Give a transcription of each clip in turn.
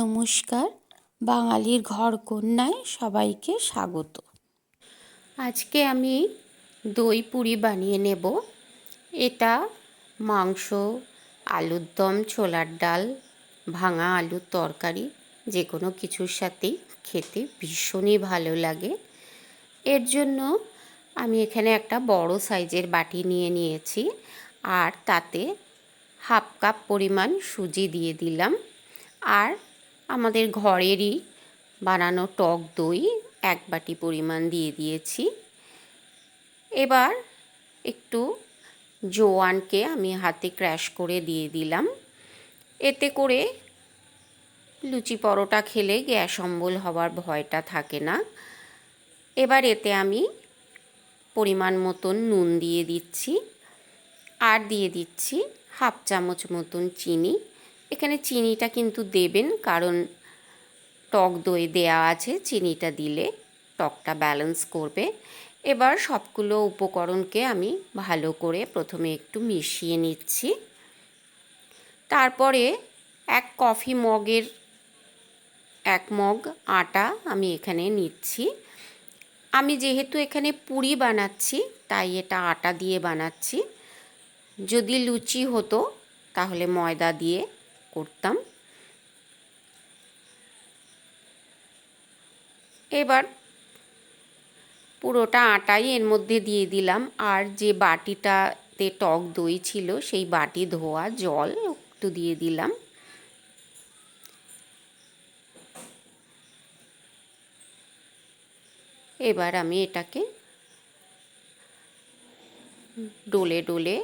নমস্কার, বাঙালির ঘরকন্যায় সবাইকে স্বাগত। আজকে আমি দই পুরি বানিয়ে নেব। এটা মাংস, আলুর দম, ছোলার ডাল, ভাঙা আলুর তরকারি যে কোনো কিছুর সাথেই খেতে ভীষণই ভালো লাগে। এর জন্য আমি এখানে একটা বড় সাইজের বাটি নিয়ে নিয়েছি, আর তাতে হাফ কাপ পরিমাণ সুজি দিয়ে দিলাম, আর আমাদের ঘরেরই বানানো টক দই 1 বাটি পরিমাণ দিয়ে দিয়েছি। এবার একটু জোয়ানকে আমি হাতে ক্র্যাশ করে দিয়ে দিলাম। এতে করে লুচি পরোটা খেলে গ্যাস অম্বল হওয়ার ভয়টা থাকে না। এবার এতে আমি পরিমাণ মতন নুন দিয়ে দিচ্ছি, আর দিয়ে দিচ্ছি হাফ চামচ মতন চিনি। এখানে চিনিটা কিন্তু দেবেন, কারণ টক দই দেওয়া আছে, চিনিটা দিলে টকটা ব্যালেন্স করবে। এবার সবগুলো উপকরণকে আমি ভালো করে প্রথমে একটু মিশিয়ে নিচ্ছি। তারপরে 1 কফি মগের 1 মগ আটা আমি এখানে নিচ্ছি। আমি যেহেতু এখানে পুরি বানাচ্ছি, তাই এটা আটা দিয়ে বানাচ্ছি। যদি লুচি হতো তাহলে ময়দা দিয়ে করতাম। এবার পুরোটা আটাই এর মধ্যে দিয়ে দিলাম, আর যে বাটিটাতে টক দই ছিল সেই বাটি ধোয়া জল একটু দিয়ে দিলাম। এবার আমি এটাকে ডলে ডলে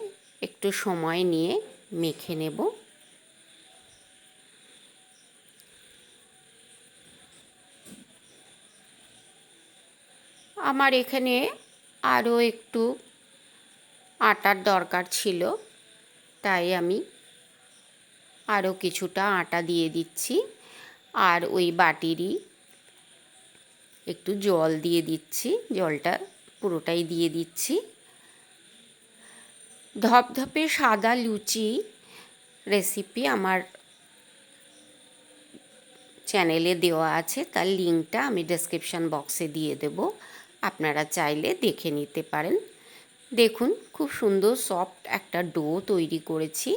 একটু সময় নিয়ে মেখে নেব। আমার এখানে আরও একটু আটার দরকার ছিল, তাই আমি আরও কিছুটা আটা দিয়ে দিচ্ছি, আর ওই বাটিরই একটু জল দিয়ে দিচ্ছি। জলটা পুরোটাই দিয়ে দিচ্ছি। ধপধপে সাদা লুচি রেসিপি আমার চ্যানেলে দেওয়া আছে, তার লিঙ্কটা আমি ডেসক্রিপশন বক্সে দিয়ে দেব, আপনারা চাইলে দেখে নিতে পারেন। দেখুন, খুব সুন্দর সফট একটা ডো তৈরি করেছি,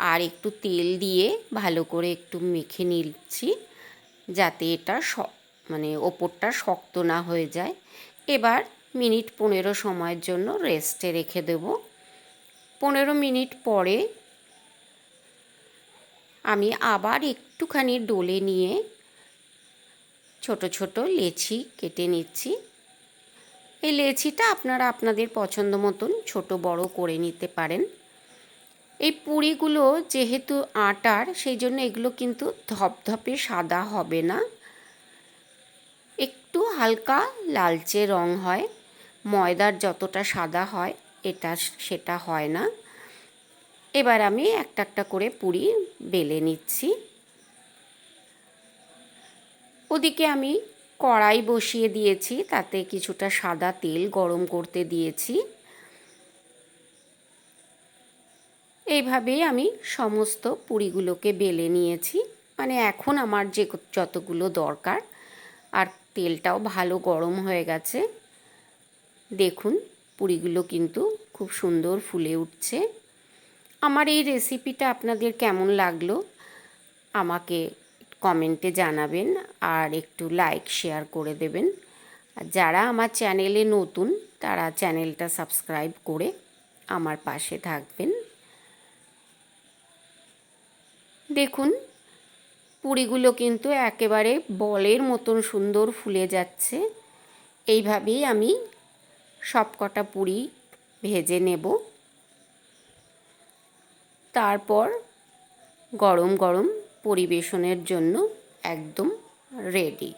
আর একটু তেল দিয়ে ভালো করে একটু মেখে নিচ্ছি, যাতে এটা মানে ওপরটা শক্ত না হয়ে যায়। এবার মিনিট 15 সময়ের জন্য রেস্টে রেখে দেব। 15 মিনিট পরে আমি আবার একটুখানি ডলে নিয়ে ছোট ছোট লেচি কেটে নিচ্ছি। এই লেচিটা আপনারা আপনাদের পছন্দ মতন ছোট বড় করে নিতে পারেন। এই পুরিগুলো যেহেতু আটার, সেই জন্য এগুলো কিন্তু ধপধপে সাদা হবে না, একটু হালকা লালচে রং হয়। ময়দার যতটা সাদা হয় এটা সেটা হয় না। এবার আমি একটা একটা করে পুরি বেলে নিচ্ছি। ওদিকে আমি কড়াই বসিয়ে দিয়েছি, তাতে কিছুটা সাদা তেল গরম করতে দিয়েছি। এইভাবেই আমি সমস্ত পুরিগুলোকে বেলে নিয়েছি, মানে এখন আমার যতগুলো দরকার। আর তেলটাও ভালো গরম হয়ে গেছে। দেখুন, পুরিগুলো কিন্তু খুব সুন্দর ফুলে উঠছে। আমার এই রেসিপিটা আপনাদের কেমন লাগলো আমাকে কমেন্টে জানাবেন, আর একটু লাইক শেয়ার করে দেবেন। আর যারা আমার চ্যানেলে নতুন, তারা চ্যানেলটা সাবস্ক্রাইব করে আমার পাশে থাকবেন। দেখুন, পুরিগুলো কিন্তু একেবারে বলের মতন সুন্দর ফুলে যাচ্ছে। এইভাবেই আমি সবকটা পুরি ভেজে নেব। তারপর গরম গরম পরিবেশনের জন্য একদম রেডি।